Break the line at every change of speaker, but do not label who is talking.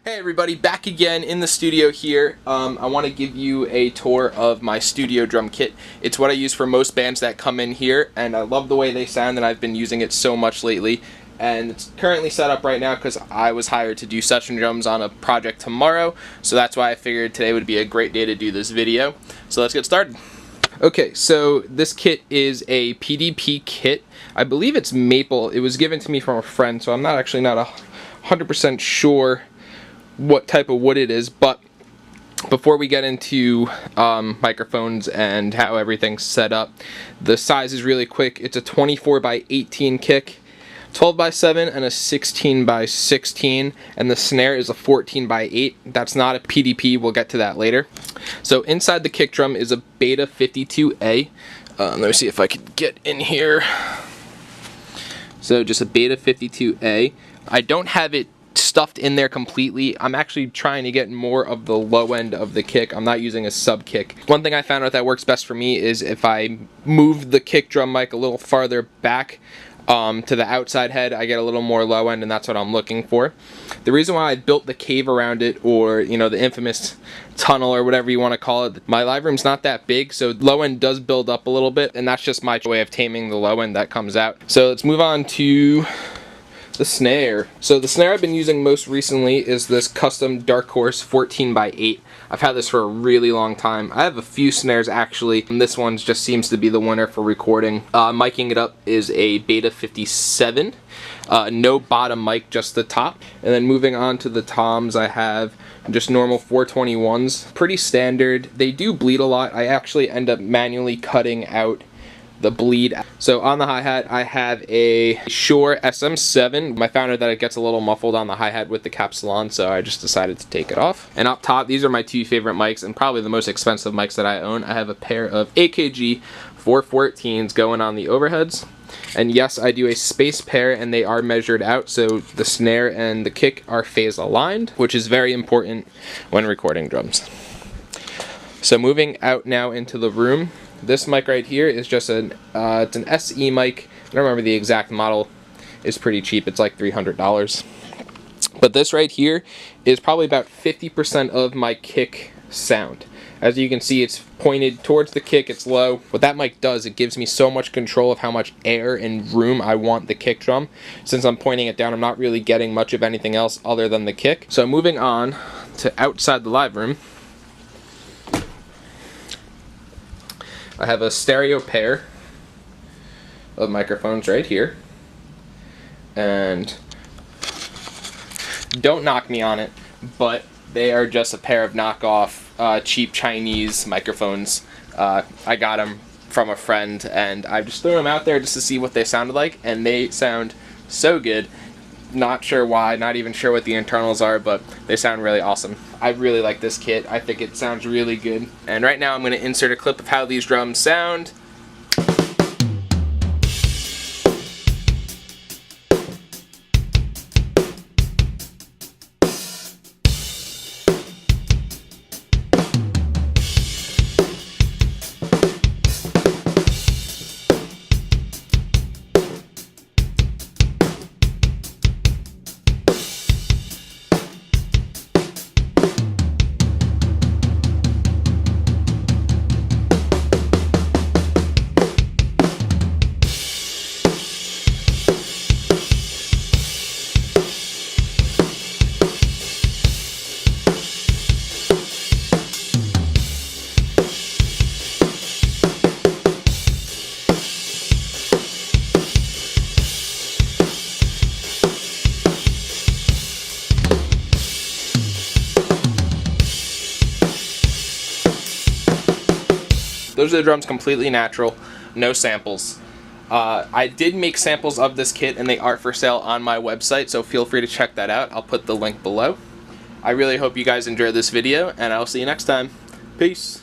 Hey everybody, back again in the studio here. I want to give you a tour of my studio drum kit. It's what I use for most bands that come in here, and I love the way they sound, and I've been using it so much lately. And it's currently set up right now because I was hired to do session drums on a project tomorrow, so that's why I figured today would be a great day to do this video. So let's get started. Okay, so this kit is a PDP kit. I believe it's maple. It was given to me from a friend, so I'm not 100% sure what type of wood it is, but before we get into microphones and how everything's set up, the size is really quick. It's a 24x18 kick, 12x7, and a 16x16, and the snare is a 14x8. That's not a PDP, we'll get to that later. So inside the kick drum is a Beta 52A. Let me see if I could get in here. So just a Beta 52A. I don't have it stuffed in there completely. I'm actually trying to get more of the low end of the kick. I'm not using a sub kick. One thing I found out that works best for me is if I move the kick drum mic a little farther back to the outside head, I get a little more low end, and that's what I'm looking for. The reason why I built the cave around it, or the infamous tunnel or whatever you want to call it, my live room's not that big, so low end does build up a little bit, and that's just my way of taming the low end that comes out. So let's move on to the snare. So the snare I've been using most recently is this custom Dark Horse 14x8. I've had this for a really long time. I have a few snares actually, and this one just seems to be the winner for recording. Miking it up is a Beta 57. No bottom mic, just the top. And then moving on to the toms, I have just normal 421s. Pretty standard. They do bleed a lot. I actually end up manually cutting out the bleed. So on the hi-hat I have a Shure SM7. I found out that it gets a little muffled on the hi-hat with the capsule on, so I just decided to take it off. And up top, these are my two favorite mics and probably the most expensive mics that I own. I have a pair of AKG 414s going on the overheads. And yes, I do a space pair, and they are measured out, so the snare and the kick are phase aligned, which is very important when recording drums. So moving out now into the room, this mic right here is just it's an SE mic. I don't remember the exact model. It's pretty cheap. It's like $300. But this right here is probably about 50% of my kick sound. As you can see, it's pointed towards the kick. It's low. What that mic does, it gives me so much control of how much air and room I want the kick drum. Since I'm pointing it down, I'm not really getting much of anything else other than the kick. So moving on to outside the live room, I have a stereo pair of microphones right here, and don't knock me on it, but they are just a pair of knockoff cheap Chinese microphones. I got them from a friend, and I just threw them out there just to see what they sounded like, and they sound so good. Not sure why, not even sure what the internals are, but they sound really awesome. I really like this kit. I think it sounds really good. And right now I'm going to insert a clip of how these drums sound. Those are the drums, completely natural, no samples. I did make samples of this kit, and they are for sale on my website, so feel free to check that out. I'll put the link below. I really hope you guys enjoyed this video, and I'll see you next time. Peace.